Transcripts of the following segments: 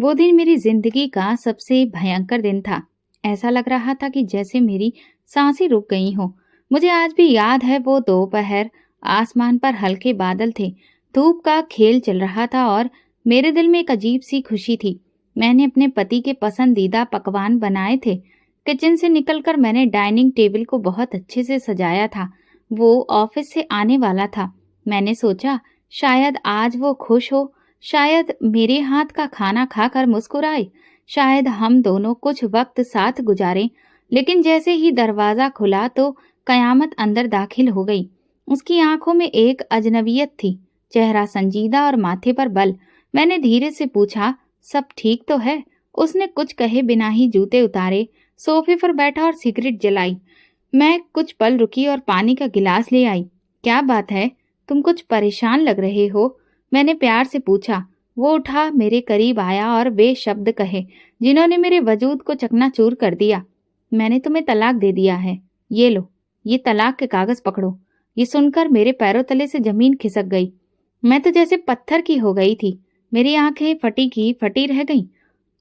वो दिन मेरी जिंदगी का सबसे भयंकर दिन था। ऐसा लग रहा था कि जैसे मेरी सांसें रुक गई हों। मुझे आज भी याद है वो दोपहर, आसमान पर हल्के बादल थे, धूप का खेल चल रहा था और मेरे दिल में एक अजीब सी खुशी थी। मैंने अपने पति के पसंदीदा पकवान बनाए थे। किचन से निकलकर मैंने डाइनिंग टेबल को बहुत अच्छे से सजाया था। वो ऑफिस से आने वाला था। मैंने सोचा शायद आज वो खुश हो, शायद मेरे हाथ का खाना खाकर मुस्कुराए, शायद हम दोनों कुछ वक्त साथ गुजारें। लेकिन जैसे ही दरवाजा खुला तो कयामत अंदर दाखिल हो गई। उसकी आंखों में एक अजनबियत थी, चेहरा संजीदा और माथे पर बल। मैंने धीरे से पूछा, सब ठीक तो है? उसने कुछ कहे बिना ही जूते उतारे, सोफे पर बैठा और सिगरेट जलाई। मैं कुछ पल रुकी और पानी का गिलास ले आई। क्या बात है, तुम कुछ परेशान लग रहे हो? मैंने प्यार से पूछा। वो उठा, मेरे करीब आया और वे शब्द कहे जिन्होंने मेरे वजूद को चकनाचूर कर दिया। मैंने तुम्हें तलाक दे दिया है। ये लो, ये तलाक के कागज पकड़ो। ये सुनकर मेरे पैरों तले से जमीन खिसक गई। मैं तो जैसे पत्थर की हो गई थी। मेरी आंखें फटी की फटी रह गईं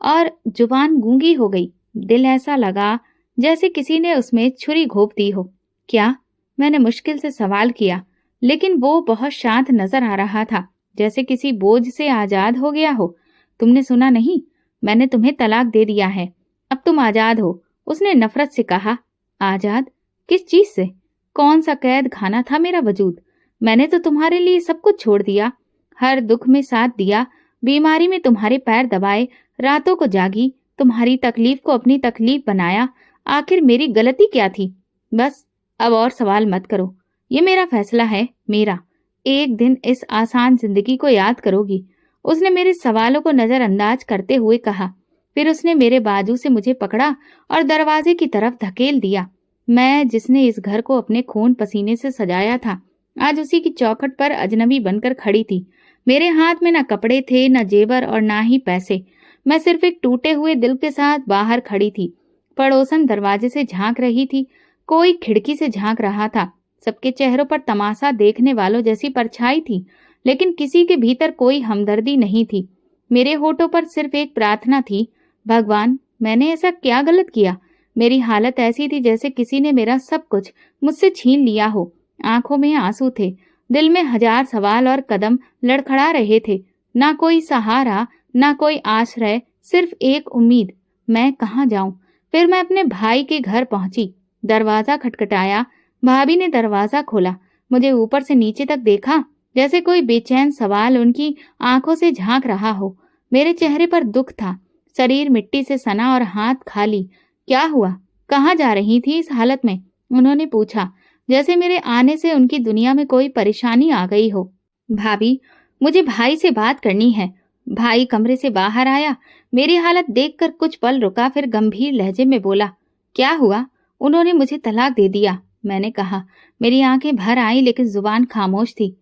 और जुबान गूंगी हो गई। दिल ऐसा लगा जैसे किसी ने उसमें छुरी घोंप दी हो। क्या? मैंने मुश्किल से सवाल किया, लेकिन वो बहुत शांत नजर आ रहा था, जैसे किसी बोझ से आजाद हो गया हो। तुमने सुना नहीं? मैंने तुम्हें तलाक दे दिया है। अब तुम आजाद हो। उसने नफरत से कहा। आजाद? किस चीज से? कौन सा कैद खाना था मेरा वजूद? मैंने तो तुम्हारे लिए सब कुछ छोड़ दिया, हर दुख में साथ दिया, बीमारी में तुम्हारे पैर दबाए, रातों को जागी, तुम्हारी तकलीफ को अपनी तकलीफ बनाया। आखिर मेरी गलती क्या थी? बस अब और सवाल मत करो। ये मेरा फैसला है, मेरा। एक दिन इस आसान जिंदगी को याद करोगी। उसने मेरे सवालों को नजरअंदाज करते हुए कहा। फिर उसने मेरे बाजू से मुझे पकड़ा और दरवाजे की तरफ धकेल दिया। मैं, जिसने इस घर को अपने खून पसीने से सजाया था, आज उसी की चौखट पर अजनबी बनकर खड़ी थी। मेरे हाथ में न कपड़े थे, न जेवर और ना ही पैसे। मैं सिर्फ एक टूटे हुए दिल के साथ बाहर खड़ी थी। पड़ोसन दरवाजे से झांक रही थी, कोई खिड़की से झांक रहा था। सबके चेहरों पर तमाशा देखने वालों जैसी परछाई थी, लेकिन किसी के भीतर कोई हमदर्दी नहीं थी। मेरे होठों पर सिर्फ एक प्रार्थना थी, भगवान, मैंने ऐसा क्या गलत किया? मेरी हालत ऐसी थी जैसे किसी ने मेरा सब कुछ मुझसे छीन लिया हो। आंखों में आंसू थे, दिल में हजार सवाल और कदम लड़खड़ा रहे थे। ना कोई सहारा, ना कोई आश्रय, सिर्फ एक उम्मीद। मैं कहाँ जाऊं? फिर मैं अपने भाई के घर पहुंची। दरवाजा खटखटाया। भाभी ने दरवाजा खोला। मुझे ऊपर से नीचे तक देखा, जैसे कोई बेचैन सवाल उनकी आंखों से झांक रहा हो। मेरे चेहरे पर दुख था, शरीर मिट्टी से सना और हाथ खाली। क्या हुआ? कहाँ जा रही थी इस हालत में? उन्होंने पूछा, जैसे मेरे आने से उनकी दुनिया में कोई परेशानी आ गई हो। भाभी, मुझे भाई से बात करनी है। भाई कमरे से बाहर आया, मेरी हालत देखकर कुछ पल रुका, फिर गंभीर लहजे में बोला, क्या हुआ? उन्होंने मुझे तलाक दे दिया, मैंने कहा। मेरी आंखें भर आई, लेकिन जुबान खामोश थी।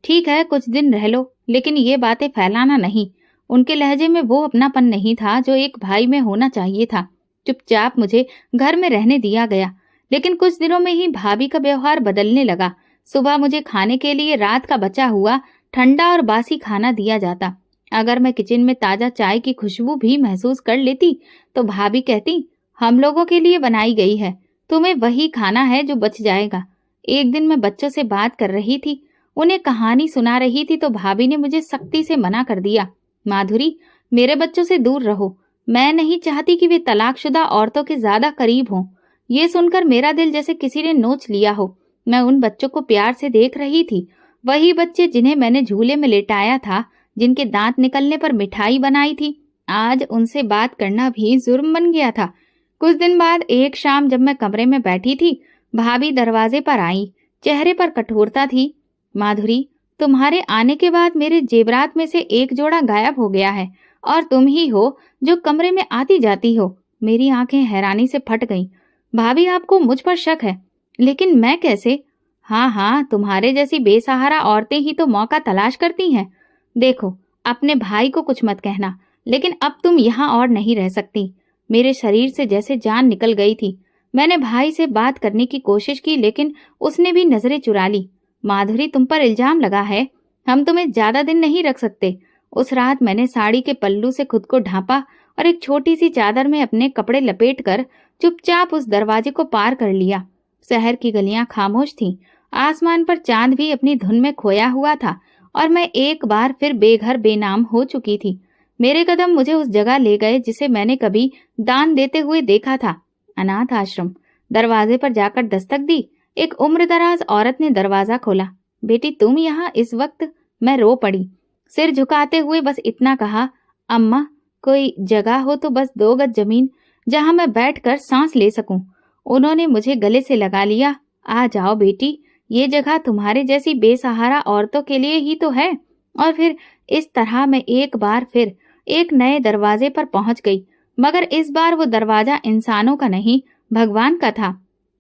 ठीक है, कुछ दिन रह लो, लेकिन ये बातें फैलाना नहीं। उनके लहजे में वो अपनापन नहीं था जो एक भाई में होना चाहिए था। चुपचाप मुझे घर में रहने दिया गया, लेकिन कुछ दिनों में ही भाभी का व्यवहार बदलने लगा। सुबह मुझे खाने के लिए रात का बचा हुआ ठंडा और बासी खाना दिया जाता। अगर मैं किचन में ताजा चाय की खुशबू भी महसूस कर लेती तो भाभी कहती, हम लोगों के लिए बनाई गई है, तुम्हें वही खाना है जो बच जाएगा। एक दिन मैं बच्चों से बात कर रही थी, उन्हें कहानी सुना रही थी, तो भाभी ने मुझे सख्ती से मना कर दिया। माधुरी, मेरे बच्चों से दूर रहो। मैं नहीं चाहती कि वे तलाकशुदा औरतों के ज्यादा करीब हों। ये सुनकर मेरा दिल जैसे किसी ने नोच लिया हो। मैं उन बच्चों को प्यार से देख रही थी, वही बच्चे जिन्हें मैंने झूले में लेटाया था, जिनके दांत निकलने पर मिठाई बनाई थी। आज उनसे बात करना भी जुर्म बन गया था। कुछ दिन बाद एक शाम जब मैं कमरे में बैठी थी, भाभी दरवाजे पर आई। चेहरे पर कठोरता थी। माधुरी, तुम्हारे आने के बाद मेरे जेवरात में से एक जोड़ा गायब हो गया है, और तुम ही हो जो कमरे में आती जाती हो। मेरी आंखें हैरानी से फट गईं। भाभी, आपको मुझ पर शक है, लेकिन मैं कैसे? हाँ हाँ, तुम्हारे जैसी बेसहारा औरतें ही तो मौका तलाश करती हैं। देखो, अपने भाई को कुछ मत कहना, लेकिन अब तुम यहाँ और नहीं रह सकती। मेरे शरीर से जैसे जान निकल गई थी। मैंने भाई से बात करने की कोशिश की, लेकिन उसने भी नजरें चुरा ली। माधुरी, तुम पर इल्जाम लगा है, हम तुम्हें ज्यादा दिन नहीं रख सकते। उस रात मैंने साड़ी के पल्लू से खुद को ढांपा और एक छोटी सी चादर में अपने कपड़े लपेटकर चुपचाप उस दरवाजे को पार कर लिया। शहर की गलियां खामोश थीं, आसमान पर चांद भी अपनी धुन में खोया हुआ था और मैं एक बार फिर बेघर बेनाम हो चुकी थी। मेरे कदम मुझे उस जगह ले गए जिसे मैंने कभी दान देते हुए देखा था, अनाथ आश्रम। दरवाजे पर जाकर दस्तक दी। एक उम्रदराज औरत ने दरवाजा खोला। बेटी, तुम यहाँ इस वक्त? मैं रो पड़ी। सिर झुकाते हुए बस इतना कहा, अम्मा, कोई जगह हो तो बस 2 गज जमीन जहां मैं बैठकर सांस ले सकूं। उन्होंने मुझे गले से लगा लिया। आ जाओ बेटी, ये जगह तुम्हारे जैसी बेसहारा औरतों के लिए ही तो है। और फिर इस तरह मैं एक बार फिर एक नए दरवाजे पर पहुंच गई, मगर इस बार वो दरवाजा इंसानों का नहीं, भगवान का था।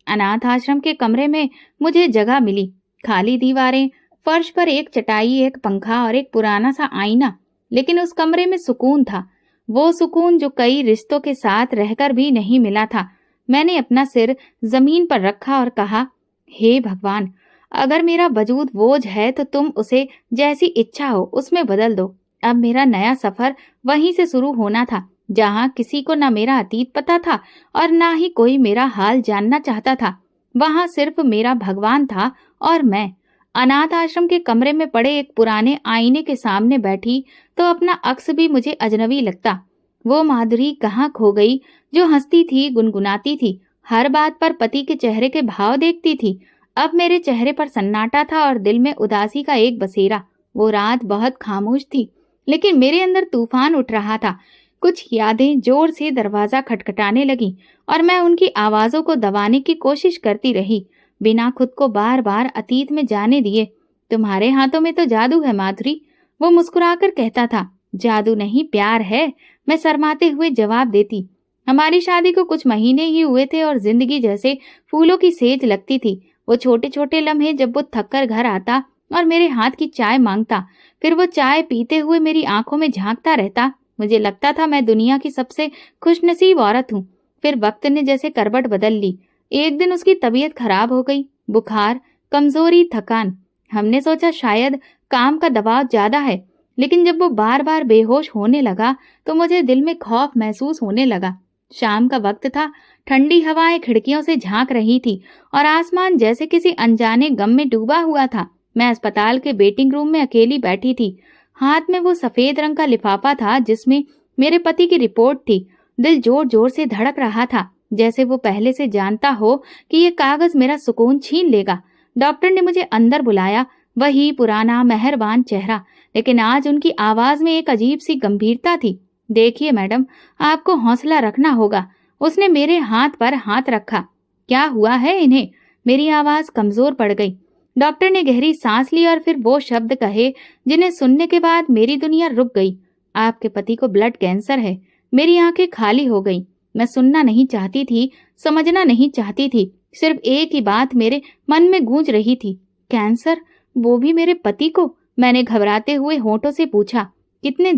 अनाथ आश्रम के कमरे में मुझे जगह मिली। खाली दीवारें, फर्श पर एक चटाई, एक पंखा और एक पुराना सा आईना। लेकिन उस कमरे में सुकून था, वो सुकून जो कई रिश्तों के साथ रहकर भी नहीं मिला था। मैंने अपना सिर जमीन पर रखा और कहा, हे भगवान, अगर मेरा वजूद बोझ है तो तुम उसे जैसी इच्छा हो उसमें बदल दो। अब मेरा नया सफर वहीं से शुरू होना था, जहां किसी को न मेरा अतीत पता था और ना ही कोई मेरा हाल जानना चाहता था। वहां सिर्फ मेरा भगवान था और मैं। अनाथ आश्रम के कमरे में पड़े एक पुराने आईने के सामने बैठी तो अपना अक्स भी मुझे अजनबी लगता। वो माधुरी कहाँ खो गई जो हंसती थी, गुनगुनाती थी, हर बात पर पति के चेहरे के भाव देखती थी। अब मेरे चेहरे पर सन्नाटा था और दिल में उदासी का एक बसेरा। वो रात बहुत खामोश थी, लेकिन मेरे अंदर तूफान उठ रहा था। कुछ यादें जोर से दरवाजा खटखटाने लगी और मैं उनकी आवाजों को दबाने की कोशिश करती रही, बिना खुद को बार बार अतीत में जाने दिए। तुम्हारे हाथों में तो जादू है माधुरी, वो मुस्कुराकर कहता था। जादू नहीं, प्यार है, मैं शर्माते हुए जवाब देती। हमारी शादी को कुछ महीने ही हुए थे और जिंदगी जैसे फूलों की सेज लगती थी। वो छोटे छोटे लम्हे जब वो थककर घर आता और मेरे हाथ की चाय मांगता, फिर वो चाय पीते हुए मेरी आंखों में झांकता रहता, मुझे लगता था मैं दुनिया की सबसे खुशनसीब औरत हूँ। फिर वक्त ने जैसे करवट बदल ली। एक दिन उसकी तबीयत खराब हो गई, बुखार, कमजोरी, थकान। हमने सोचा शायद काम का दबाव ज्यादा है, लेकिन जब वो बार बार बेहोश होने लगा तो मुझे दिल में खौफ महसूस होने लगा। शाम का वक्त था, ठंडी हवाएं खिड़कियों से झांक रही थी और आसमान जैसे किसी अनजाने गम में डूबा हुआ था। मैं अस्पताल के वेटिंग रूम में अकेली बैठी थी। हाथ में वो सफेद रंग का लिफाफा था जिसमें मेरे पति की रिपोर्ट थी। दिल जोर जोर से धड़क रहा था, जैसे वो पहले से जानता हो कि ये कागज मेरा सुकून छीन लेगा। डॉक्टर ने मुझे अंदर बुलाया, वही पुराना मेहरबान चेहरा, लेकिन आज उनकी आवाज में एक अजीब सी गंभीरता थी। देखिए मैडम, आपको हौसला रखना होगा। उसने मेरे हाथ पर हाथ रखा। क्या हुआ है इन्हें? मेरी आवाज कमजोर पड़ गई। डॉक्टर ने गहरी सांस ली और फिर वो शब्द कहे जिन्हें सुनने के बाद मेरी दुनिया रुक गई। आपके पति को ब्लड कैंसर है। मेरी आंखें खाली हो गई। मैं सुनना नहीं चाहती थी, समझना नहीं चाहती थी। सिर्फ एक ही बात मेरे मन में गूंज रही थी, कैंसर, वो भी मेरे पति को। मैंने घबराते हुए होठों से पूछा, कितने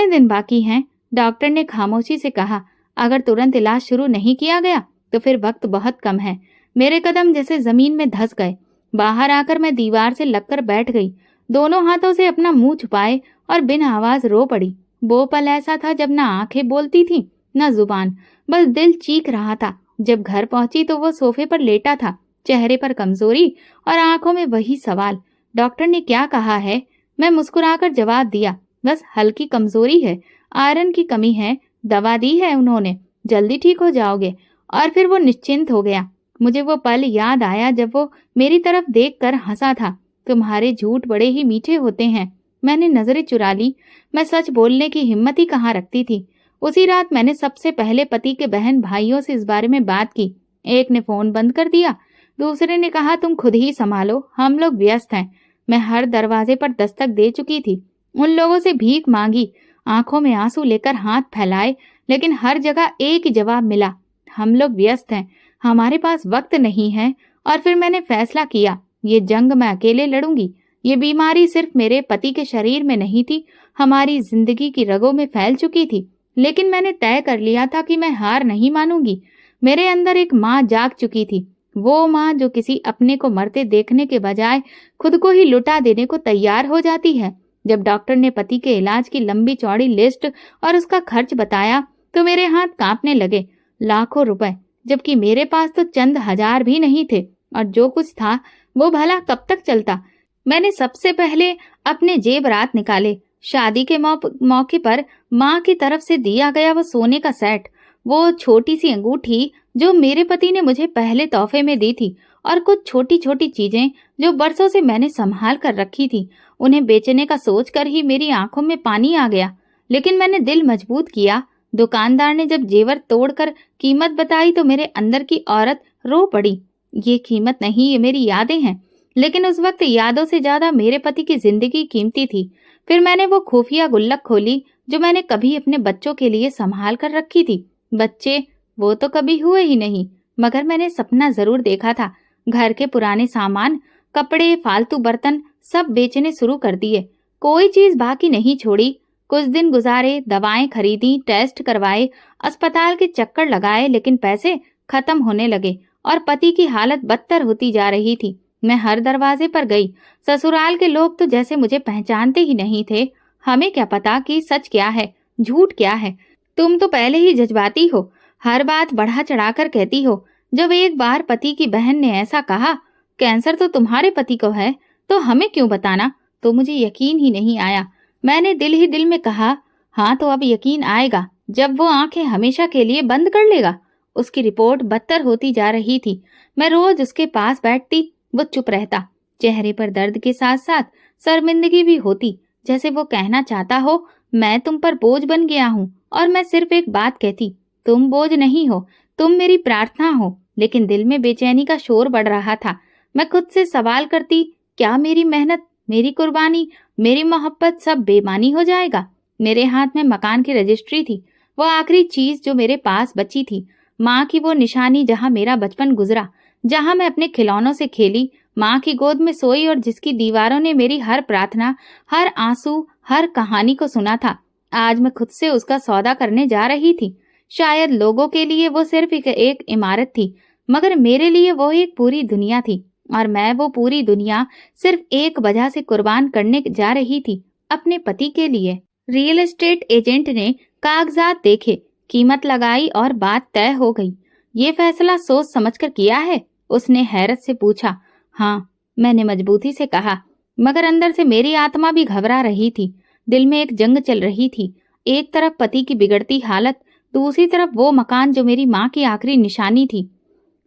दिन बाकी हैं? डॉक्टर ने खामोशी से कहा, अगर तुरंत इलाज शुरू नहीं किया गया तो फिर वक्त बहुत कम है। मेरे कदम जैसे जमीन में धंस गए। बाहर आकर मैं दीवार से लगकर बैठ गई, दोनों हाथों से अपना मुंह छुपाए और बिन आवाज रो पड़ी। वो पल ऐसा था जब ना आंखें बोलती थी न जुबान, बस दिल चीख रहा था। जब घर पहुंची तो वो सोफे पर लेटा था, चेहरे पर कमजोरी और आंखों में वही सवाल, डॉक्टर ने क्या कहा है? मैं मुस्कुराकर जवाब दिया, बस हल्की कमजोरी है, आयरन की कमी है, दवा दी है उन्होंने, जल्दी ठीक हो जाओगे। और फिर वो निश्चिंत हो गया। मुझे वो पल याद आया जब वो मेरी तरफ देखकर हंसा था, तुम्हारे झूठ बड़े ही मीठे होते हैं। मैंने नजरें चुरा ली। मैं सच बोलने की हिम्मत ही कहाँ रखती थी। उसी रात मैंने सबसे पहले पति के बहन भाइयों से इस बारे में बात की। एक ने फोन बंद कर दिया, दूसरे ने कहा तुम खुद ही संभालो, हम लोग व्यस्त हैं। मैं हर दरवाजे पर दस्तक दे चुकी थी, उन लोगों से भीख मांगी, आंखों में आंसू लेकर हाथ फैलाए, लेकिन हर जगह एक ही जवाब मिला, हम लोग व्यस्त हैं, हमारे पास वक्त नहीं है। और फिर मैंने फैसला किया, ये जंग मैं अकेले लड़ूंगी। ये बीमारी सिर्फ मेरे पति के शरीर में नहीं थी, हमारी जिंदगी की रगों में फैल चुकी थी। लेकिन मैंने तय कर लिया था कि मैं हार नहीं मानूंगी। मेरे अंदर एक माँ जाग चुकी थी, वो माँ जो किसी अपने को मरते देखने के बजाय खुद को ही लुटा देने को तैयार हो जाती है। जब डॉक्टर ने पति के इलाज की लंबी चौड़ी लिस्ट और उसका खर्च बताया तो मेरे हाथ कांपने लगे। लाखों रुपए, जबकि मेरे पास तो चंद हजार भी नहीं थे, और जो कुछ था वो भला कब तक चलता। मैंने सबसे पहले अपने जेवरात निकाले। शादी के मौके पर माँ की तरफ से दिया गया वो सोने का सेट, वो छोटी सी अंगूठी जो मेरे पति ने मुझे पहले तोहफे में दी थी, और कुछ छोटी छोटी चीजें जो बरसों से मैंने संभाल कर रखी थी। उन्हें बेचने का सोचकर ही मेरी आंखों में पानी आ गया, लेकिन मैंने दिल मजबूत किया। दुकानदार ने जब जेवर तोड़कर कीमत बताई तो मेरे अंदर की औरत रो पड़ी। ये कीमत नहीं, ये मेरी यादें हैं। लेकिन उस वक्त यादों से ज्यादा मेरे पति की जिंदगी कीमती थी। फिर मैंने वो खुफिया गुल्लक खोली जो मैंने कभी अपने बच्चों के लिए संभाल कर रखी थी। बच्चे वो तो कभी हुए ही नहीं, मगर मैंने सपना जरूर देखा था। घर के पुराने सामान, कपड़े, फालतू बर्तन सब बेचने शुरू कर दिए। कोई चीज बाकी नहीं छोड़ी। कुछ दिन गुजारे, दवाएं खरीदी, टेस्ट करवाए, अस्पताल के चक्कर लगाए, लेकिन पैसे खत्म होने लगे और पति की हालत बदतर होती जा रही थी। मैं हर दरवाजे पर गई। ससुराल के लोग तो जैसे मुझे पहचानते ही नहीं थे। हमें क्या पता कि सच क्या है, झूठ क्या है। तुम तो पहले ही जज्बाती हो, हर बात बढ़ा चढ़ाकर कहती हो। जब एक बार पति की बहन ने ऐसा कहा, कैंसर तो तुम्हारे पति को है, तो हमें क्यों बताना, तो मुझे यकीन ही नहीं आया। मैंने दिल ही दिल में कहा, हाँ तो अब यकीन आएगा जब वो आंखें हमेशा के लिए बंद कर लेगा। उसकी रिपोर्ट बदतर होती जा रही थी। मैं रोज उसके पास बैठती, वो चुप रहता। चेहरे पर दर्द के साथ साथ शर्मिंदगी भी होती, जैसे वो कहना चाहता हो, मैं तुम पर बोझ बन गया हूँ। और मैं सिर्फ एक बात कहती, तुम बोझ नहीं हो, तुम मेरी प्रार्थना हो। लेकिन दिल में बेचैनी का शोर बढ़ रहा था। मैं खुद से सवाल करती, क्या मेरी मेहनत, मेरी कुर्बानी, मेरी मोहब्बत सब बेमानी हो जाएगा। मेरे हाथ में मकान की रजिस्ट्री थी, वो आखिरी चीज जो मेरे पास बची थी। माँ की वो निशानी जहाँ मेरा बचपन गुजरा, जहाँ मैं अपने खिलौनों से खेली, माँ की गोद में सोई, और जिसकी दीवारों ने मेरी हर प्रार्थना, हर आंसू, हर कहानी को सुना था। आज मैं खुद से उसका सौदा करने जा रही थी। शायद लोगों के लिए वो सिर्फ एक इमारत थी, मगर मेरे लिए वो एक पूरी दुनिया थी। और मैं वो पूरी दुनिया सिर्फ एक वजह से कुर्बान करने जा रही थी, अपने पति के लिए। रियल एस्टेट एजेंट ने कागजात देखे, कीमत लगाई और बात तय हो गई। ये फैसला सोच समझकर किया है? उसने हैरत से पूछा। हाँ, मैंने मजबूती से कहा, मगर अंदर से मेरी आत्मा भी घबरा रही थी। दिल में एक जंग चल रही थी। एक तरफ पति की बिगड़ती हालत, दूसरी तरफ वो मकान जो मेरी माँ की आखिरी निशानी थी।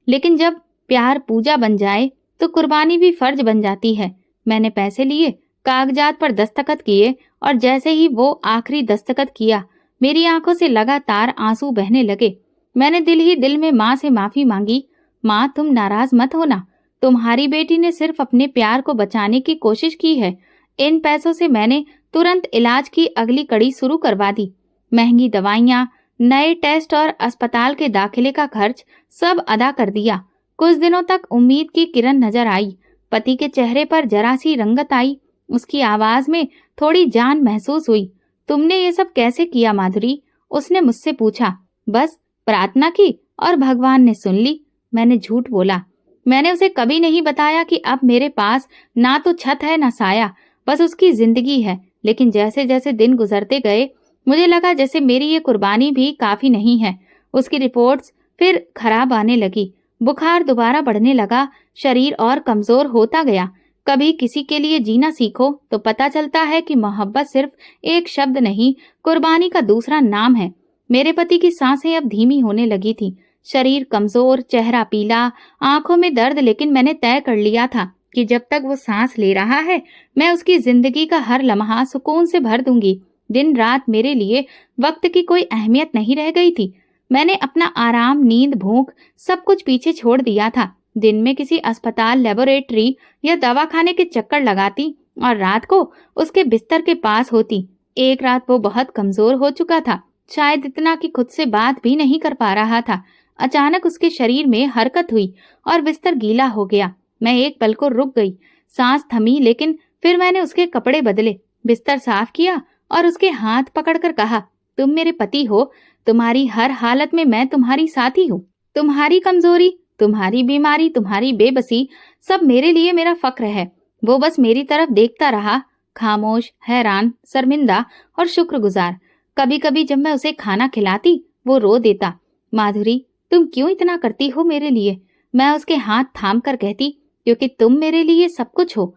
लेकिन जब प्यार पूजा बन जाए तो कुर्बानी भी फर्ज बन जाती है। मैंने पैसे लिए, कागजात पर दस्तखत किए, और जैसे ही वो आखिरी दस्तखत किया, मेरी आंखों से लगातार आंसू बहने लगे। मैंने दिल ही दिल में माँ से माफी मांगी। माँ, तुम नाराज मत होना, तुम्हारी बेटी ने सिर्फ अपने प्यार को बचाने की कोशिश की है। इन पैसों से मैंने तुरंत इलाज की अगली कड़ी शुरू करवा दी। महंगी दवाइयाँ, नए टेस्ट और अस्पताल के दाखिले का खर्च सब अदा कर दिया। कुछ दिनों तक उम्मीद की किरण नजर आई। पति के चेहरे पर जरा सी रंगत आई, उसकी आवाज में थोड़ी जान महसूस हुई। तुमने ये सब कैसे किया माधुरी? उसने मुझसे पूछा। बस प्रार्थना की और भगवान ने सुन ली, मैंने झूठ बोला। मैंने उसे कभी नहीं बताया कि अब मेरे पास ना तो छत है ना साया, बस उसकी जिंदगी है। लेकिन जैसे जैसे दिन गुजरते गए, मुझे लगा जैसे मेरी ये कुर्बानी भी काफी नहीं है। उसकी रिपोर्ट्स फिर खराब आने लगी, बुखार दोबारा बढ़ने लगा, शरीर और कमजोर होता गया। कभी किसी के लिए जीना सीखो तो पता चलता है कि मोहब्बत सिर्फ एक शब्द नहीं, कुर्बानी का दूसरा नाम है। मेरे पति की सांसें अब धीमी होने लगी थी, शरीर कमजोर, चेहरा पीला, आंखों में दर्द। लेकिन मैंने तय कर लिया था कि जब तक वो सांस ले रहा है, मैं उसकी जिंदगी का हर लम्हा सुकून से भर दूंगी। दिन रात मेरे लिए वक्त की कोई अहमियत नहीं रह गई थी। मैंने अपना आराम, नींद, भूख सब कुछ पीछे छोड़ दिया था। दिन में किसी अस्पताल, लेबोरेटरी या दवाखाने के चक्कर लगाती और रात को उसके बिस्तर के पास होती। एक रात वो बहुत कमजोर हो चुका था, शायद इतना कि खुद से बात भी नहीं कर पा रहा था। अचानक उसके शरीर में हरकत हुई और बिस्तर गीला हो गया। मैं एक पल को रुक गई, सांस थमी, लेकिन फिर मैंने उसके कपड़े बदले, बिस्तर साफ किया और उसके हाथ पकड़कर कहा, तुम मेरे पति हो, तुम्हारी हर हालत में मैं तुम्हारी साथी हूँ। तुम्हारी कमजोरी, तुम्हारी बीमारी, तुम्हारी बेबसी, सब मेरे लिए मेरा फक्र है। वो बस मेरी तरफ देखता रहा, खामोश, हैरान, शर्मिंदा और शुक्रगुजार। कभी कभी जब मैं उसे खाना खिलाती वो रो देता। माधुरी, तुम क्यों इतना करती हो मेरे लिए? मैं उसके हाथ थाम कर कहती, क्योंकि तुम मेरे लिए सब कुछ हो।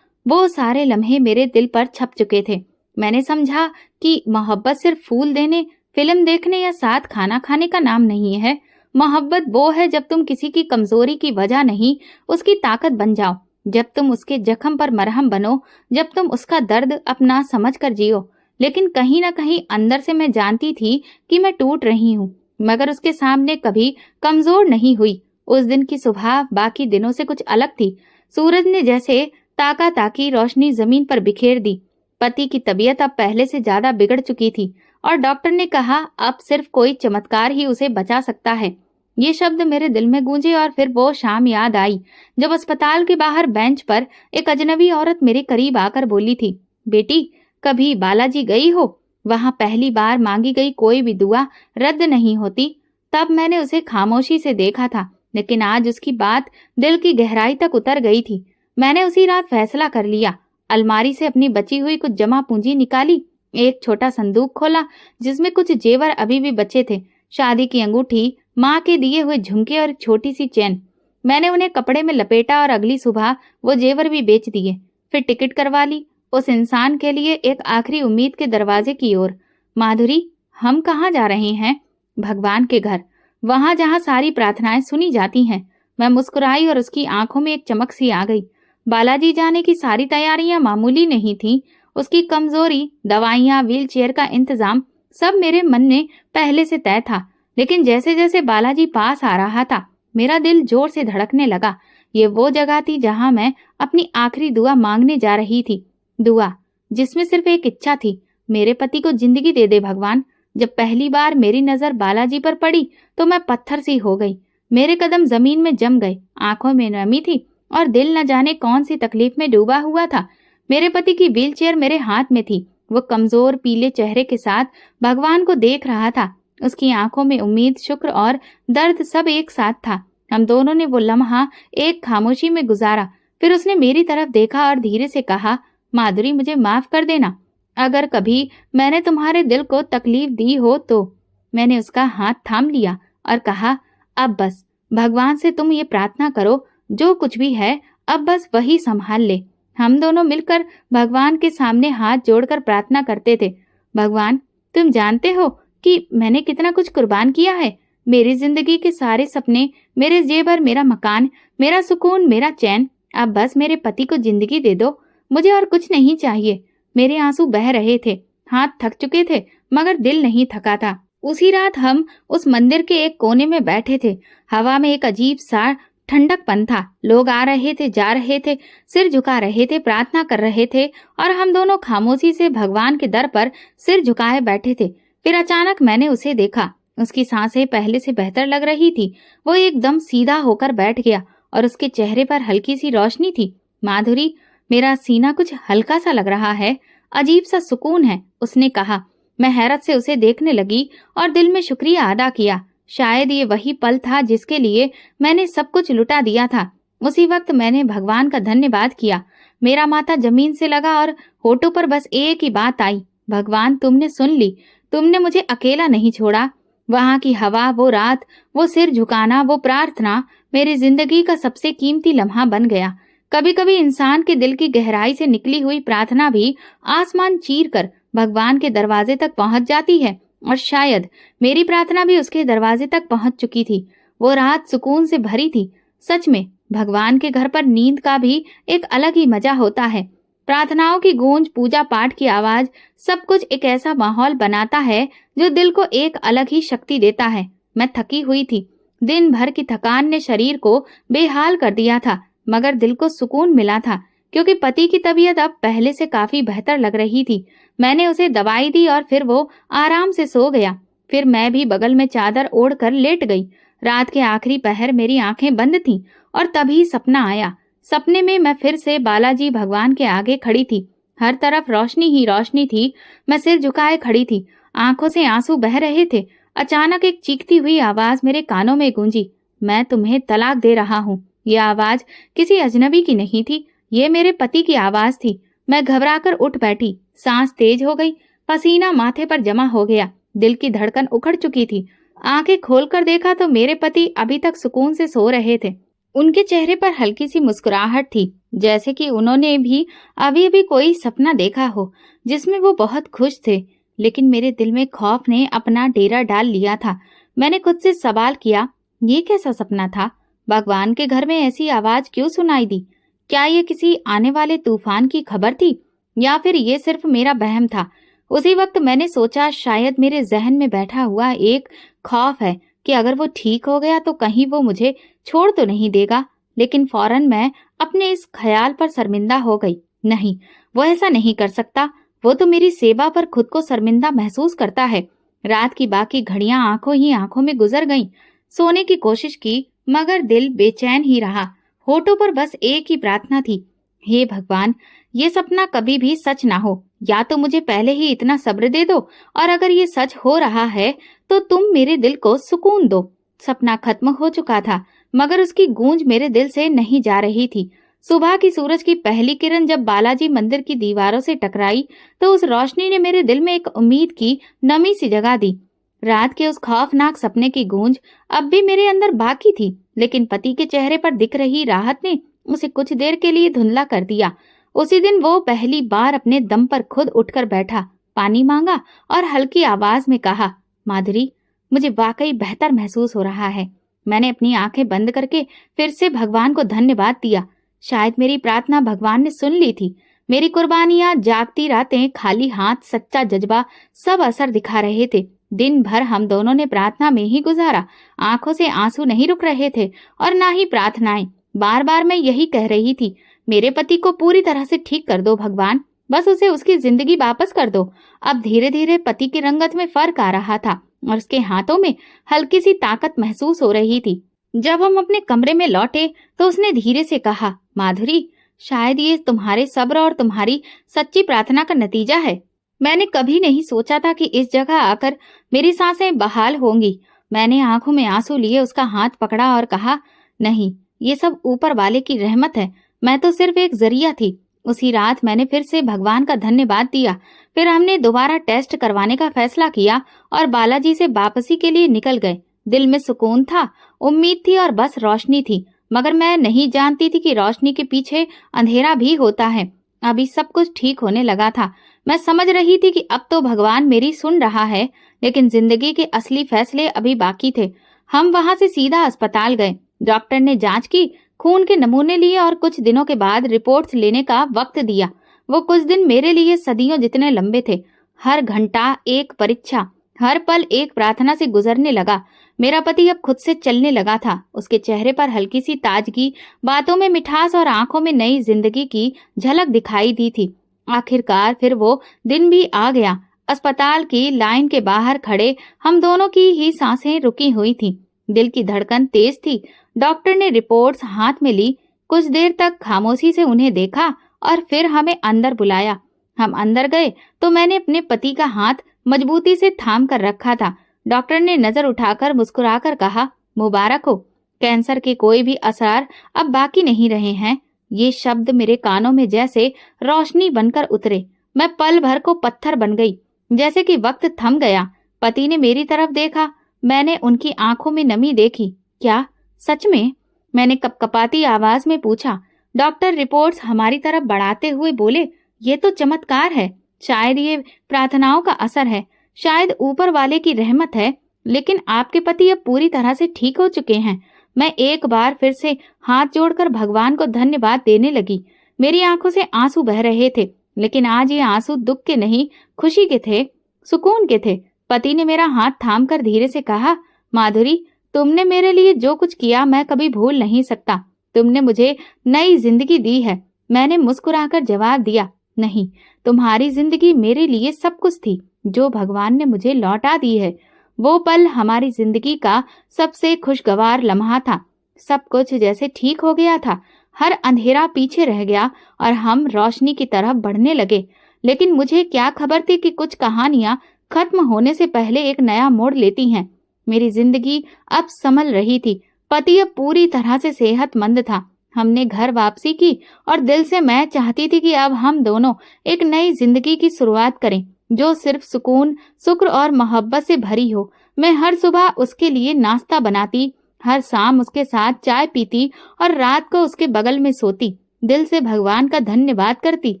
वो सारे लम्हे मेरे दिल पर छप चुके थे। मैंने समझा कि मोहब्बत सिर्फ फूल देने, फिल्म देखने या साथ खाना खाने का नाम नहीं है। मोहब्बत वो है जब तुम किसी की कमजोरी की वजह नहीं, उसकी ताकत बन जाओ, जब तुम उसके जख्म पर मरहम बनो, जब तुम उसका दर्द अपना समझ कर जियो। लेकिन कहीं ना कहीं अंदर से मैं जानती थी कि मैं टूट रही हूँ, मगर उसके सामने कभी कमजोर नहीं हुई। उस दिन की सुबह बाकी दिनों से कुछ अलग थी। सूरज ने जैसे ताका ताकी रोशनी जमीन पर बिखेर दी। पति की तबीयत अब पहले से ज्यादा बिगड़ चुकी थी और डॉक्टर ने कहा अब सिर्फ कोई चमत्कार ही उसे बचा सकता है। ये शब्द मेरे दिल में गूंजे और फिर वो शाम याद आई जब अस्पताल के बाहर बेंच पर एक अजनबी औरत मेरे करीब आकर बोली थी, बेटी, कभी बालाजी गई हो? वहां पहली बार मांगी गई कोई भी दुआ रद्द नहीं होती। तब मैंने उसे खामोशी से देखा था, लेकिन आज उसकी बात दिल की गहराई तक उतर गई थी। मैंने उसी रात फैसला कर लिया। अलमारी से अपनी बची हुई कुछ जमा पूंजी निकाली, एक छोटा संदूक खोला जिसमें कुछ जेवर अभी भी बचे थे, शादी की अंगूठी, माँ के दिए हुए झुमके और एक छोटी सी चैन। मैंने उन्हें कपड़े में लपेटा और अगली सुबह वो जेवर भी बेच दिए। फिर टिकट करवा ली उस इंसान के लिए एक आखिरी उम्मीद के दरवाजे की ओर। माधुरी, हम कहाँ जा रहे हैं? भगवान के घर, वहां जहाँ सारी प्रार्थनाएं सुनी जाती हैं। मैं मुस्कुराई और उसकी आंखों में एक चमक सी आ गई। बालाजी जाने की सारी तैयारियां मामूली नहीं थीं। उसकी कमजोरी, दवाइयां, व्हीलचेयर का इंतजाम, सब मेरे मन में पहले से तय था। लेकिन जैसे जैसे बालाजी पास आ रहा था, मेरा दिल जोर से धड़कने लगा। ये वो जगह थी जहां मैं अपनी आखिरी दुआ मांगने जा रही थी। दुआ जिसमें सिर्फ एक इच्छा थी, मेरे पति को जिंदगी दे दे भगवान। जब पहली बार मेरी नजर बालाजी पर पड़ी तो मैं पत्थर सी हो गई। मेरे कदम जमीन में जम गए, आंखों में नमी थी और दिल न जाने कौन सी तकलीफ में डूबा हुआ था। मेरे पति की व्हीलचेयर मेरे हाथ में थी। वो कमजोर पीले चेहरे के साथ भगवान को देख रहा था। उसकी आंखों में उम्मीद, शुक्र और दर्द सब एक साथ था। हम दोनों ने वो लम्हा एक खामोशी में गुजारा। फिर उसने मेरी तरफ देखा और धीरे से कहा, माधुरी, मुझे माफ कर देना अगर कभी मैंने तुम्हारे दिल को तकलीफ दी हो तो। मैंने उसका हाथ थाम लिया और कहा, अब बस, भगवान से तुम ये प्रार्थना करो, जो कुछ भी है अब बस वही संभाल ले। हम दोनों मिलकर भगवान के सामने हाथ जोड़कर प्रार्थना करते थे, भगवान, तुम जानते हो कि मैंने कितना कुछ कुर्बान किया है। मेरी जिंदगी के सारे सपने, मेरे जेवर, मेरा मकान, मेरा सुकून, मेरा चैन, अब बस मेरे पति को जिंदगी दे दो। मुझे और कुछ नहीं चाहिए। मेरे आंसू बह रहे थे, हाथ थक चुके थे, मगर दिल नहीं थका था। उसी रात हम उस मंदिर के एक कोने में बैठे थे। हवा में एक अजीब सा ठंडकपन था। लोग आ रहे थे, जा रहे थे, सिर झुका रहे थे, प्रार्थना कर रहे थे और हम दोनों खामोशी से भगवान के दर पर सिर झुकाए बैठे थे। फिर अचानक मैंने उसे देखा। उसकी सांसें पहले से बेहतर लग रही थी। वो एकदम सीधा होकर बैठ गया और उसके चेहरे पर हल्की सी रोशनी थी। माधुरी, मेरा सीना कुछ हल्का सा लग रहा है, अजीब सा सुकून है, उसने कहा। मैं हैरत से उसे देखने लगी और दिल में शुक्रिया अदा किया। शायद ये वही पल था जिसके लिए मैंने सब कुछ लुटा दिया था। उसी वक्त मैंने भगवान का धन्यवाद किया। मेरा माथा जमीन से लगा और होठों पर बस एक ही बात आई, भगवान, तुमने सुन ली, तुमने मुझे अकेला नहीं छोड़ा। वहां की हवा, वो रात, वो सिर झुकाना, वो प्रार्थना मेरी जिंदगी का सबसे कीमती लम्हा बन गया। कभी कभी इंसान के दिल की गहराई से निकली हुई प्रार्थना भी आसमान चीर कर भगवान के दरवाजे तक पहुंच जाती है, और शायद मेरी प्रार्थना भी उसके दरवाजे तक पहुंच चुकी थी। वो रात सुकून से भरी थी। सच में भगवान के घर पर नींद का भी एक अलग ही मजा होता है। प्रार्थनाओं की गूंज, पूजा पाठ की आवाज, सब कुछ एक ऐसा माहौल बनाता है जो दिल को एक अलग ही शक्ति देता है। मैं थकी हुई थी। दिन भर की थकान ने शरीर को बेहाल कर दिया था, मगर दिल को सुकून मिला था क्योंकि पति की तबीयत अब पहले से काफी बेहतर लग रही थी। मैंने उसे दवाई दी और फिर वो आराम से सो गया। फिर मैं भी बगल में चादर ओढ़कर लेट गई। रात के आखिरी पहर मेरी आंखें बंद थीं और तभी सपना आया। सपने में मैं फिर से बालाजी भगवान के आगे खड़ी थी। हर तरफ रोशनी ही रोशनी थी। मैं सिर झुकाए खड़ी थी, आंखों से आंसू बह रहे थे। अचानक एक चीखती हुई आवाज मेरे कानों में गूंजी, मैं तुम्हें तलाक दे रहा हूँ। यह आवाज किसी अजनबी की नहीं थी, ये मेरे पति की आवाज थी। मैं घबराकर उठ बैठी, सांस तेज हो गई, पसीना माथे पर जमा हो गया, दिल की धड़कन उखड़ चुकी थी। आंखें खोलकर देखा तो मेरे पति अभी तक सुकून से सो रहे थे। उनके चेहरे पर हल्की सी मुस्कुराहट थी, जैसे कि उन्होंने भी अभी अभी कोई सपना देखा हो जिसमें वो बहुत खुश थे। लेकिन मेरे दिल में खौफ ने अपना डेरा डाल लिया था। मैंने खुद से सवाल किया, ये कैसा सपना था? भगवान के घर में ऐसी आवाज क्यों सुनाई दी? क्या ये किसी आने वाले तूफान की खबर थी या फिर ये सिर्फ मेरा वहम था? उसी वक्त मैंने सोचा शायद मेरे जहन में बैठा हुआ एक खौफ है कि अगर वो ठीक हो गया तो कहीं वो मुझे छोड़ तो नहीं देगा। लेकिन फौरन मैं अपने इस ख्याल पर शर्मिंदा हो गई। नहीं, वो ऐसा नहीं कर सकता। वो तो मेरी सेवा पर खुद को शर्मिंदा महसूस करता है। रात की बाकी घड़ियां आंखों ही आंखों में गुजर गईं। सोने की कोशिश की मगर दिल बेचैन ही रहा। होठों पर बस एक ही प्रार्थना थी, हे भगवान, ये सपना कभी भी सच ना हो। या तो मुझे पहले ही इतना सब्र दे दो, और अगर ये सच हो रहा है तो तुम मेरे दिल को सुकून दो। सपना खत्म हो चुका था, मगर उसकी गूंज मेरे दिल से नहीं जा रही थी। सुबह की सूरज की पहली किरण जब बालाजी मंदिर की दीवारों से टकराई तो उस रोशनी ने मेरे दिल में एक उम्मीद की नमी सी जगा दी। रात के उस खौफनाक सपने की गूंज अब भी मेरे अंदर बाकी थी, लेकिन पति के चेहरे पर दिख रही राहत ने उसे कुछ देर के लिए धुंधला कर दिया। उसी दिन वो पहली बार अपने दम पर खुद उठकर बैठा, पानी मांगा और हल्की आवाज में कहा, माधुरी, मुझे वाकई बेहतर महसूस हो रहा है। मैंने अपनी आंखें बंद करके फिर से भगवान को धन्यवाद दिया। शायद मेरी प्रार्थना भगवान ने सुन ली थी। मेरी कुर्बानियां, जागती रातें, खाली हाथ, सच्चा जज्बा सब असर दिखा रहे थे। दिन भर हम दोनों ने प्रार्थना में ही गुजारा। आंखों से आंसू नहीं रुक रहे थे और ना ही प्रार्थनाएं। बार बार मैं यही कह रही थी, मेरे पति को पूरी तरह से ठीक कर दो भगवान, बस उसे उसकी जिंदगी वापस कर दो। अब धीरे धीरे पति की रंगत में फर्क आ रहा था और उसके हाथों में हल्की सी ताकत महसूस हो रही थी। जब हम अपने कमरे में लौटे तो उसने धीरे से कहा, माधुरी, शायद ये तुम्हारे सब्र और तुम्हारी सच्ची प्रार्थना का नतीजा है। मैंने कभी नहीं सोचा था कि इस जगह आकर मेरी सांसें बहाल होंगी। मैंने आंखों में आंसू लिए उसका हाथ पकड़ा और कहा, नहीं, ये सब ऊपर वाले की रहमत है, मैं तो सिर्फ एक जरिया थी। उसी रात मैंने फिर से भगवान का धन्यवाद दिया। फिर हमने दोबारा टेस्ट करवाने का फैसला किया और बालाजी से वापसी के लिए निकल गए। दिल में सुकून था, उम्मीद थी और बस रोशनी थी, मगर मैं नहीं जानती थी कि रोशनी के पीछे अंधेरा भी होता है। अभी सब कुछ ठीक होने लगा था। मैं समझ रही थी कि अब तो भगवान मेरी सुन रहा है, लेकिन जिंदगी के असली फैसले अभी बाकी थे। हम वहां से सीधा अस्पताल गए। डॉक्टर ने जांच की, खून के नमूने लिए और कुछ दिनों के बाद रिपोर्ट्स लेने का वक्त दिया। वो कुछ दिन मेरे लिए सदियों जितने लंबे थे। हर घंटा एक परीक्षा, हर पल एक प्रार्थना से गुजरने लगा। मेरा पति अब खुद से चलने लगा था। उसके चेहरे पर हल्की सी ताजगी, बातों में मिठास और आंखों में नई जिंदगी की झलक दिखाई दी थी। आखिरकार फिर वो दिन भी आ गया। अस्पताल की लाइन के बाहर खड़े हम दोनों की ही सांसें रुकी हुई थी। दिल की धड़कन तेज थी। डॉक्टर ने रिपोर्ट्स हाथ में ली। कुछ देर तक खामोशी से उन्हें देखा और फिर हमें अंदर बुलाया। हम अंदर गए तो मैंने अपने पति का हाथ मजबूती से थाम कर रखा था। डॉक्टर ने नजर उठाकर मुस्कुराकर कहा, मुबारक हो, कैंसर के कोई भी असर अब बाकी नहीं रहे हैं। ये शब्द मेरे कानों में जैसे रोशनी बनकर उतरे। मैं पल भर को पत्थर बन गई, जैसे कि वक्त थम गया। पति ने मेरी तरफ देखा। मैंने उनकी आंखों में नमी देखी। क्या सच में? मैंने कपकपाती आवाज में पूछा। डॉक्टर रिपोर्ट्स हमारी तरफ बढ़ाते हुए बोले, ये तो चमत्कार है। शायद ये प्रार्थनाओं का असर है, शायद ऊपर वाले की रहमत है, लेकिन आपके पति अब पूरी तरह से ठीक हो चुके हैं। मैं एक बार फिर से हाथ जोड़कर भगवान को धन्यवाद देने लगी। मेरी आंखों से आंसू बह रहे थे, लेकिन आज ये आंसू दुख के नहीं, खुशी के थे, सुकून के थे। पति ने मेरा हाथ थामकर धीरे से कहा, माधुरी, तुमने मेरे लिए जो कुछ किया मैं कभी भूल नहीं सकता। तुमने मुझे नई जिंदगी दी है। मैंने मुस्कुराकर जवाब दिया, नहीं, तुम्हारी जिंदगी मेरे लिए सब कुछ थी जो भगवान ने मुझे लौटा दी है। वो पल हमारी जिंदगी का सबसे खुशगवार लम्हा था। सब कुछ जैसे ठीक हो गया था। हर अंधेरा पीछे रह गया और हम रोशनी की तरफ बढ़ने लगे। लेकिन मुझे क्या खबर थी कि कुछ कहानियां खत्म होने से पहले एक नया मोड़ लेती हैं। मेरी जिंदगी अब संभल रही थी। पति अब पूरी तरह से सेहतमंद था। हमने घर वापसी की और दिल से मैं चाहती थी कि अब हम दोनों एक नई जिंदगी की शुरुआत करें, जो सिर्फ सुकून, शुक्र और मोहब्बत से भरी हो। मैं हर सुबह उसके लिए नाश्ता बनाती, हर शाम उसके साथ चाय पीती और रात को उसके बगल में सोती, दिल से भगवान का धन्यवाद करती।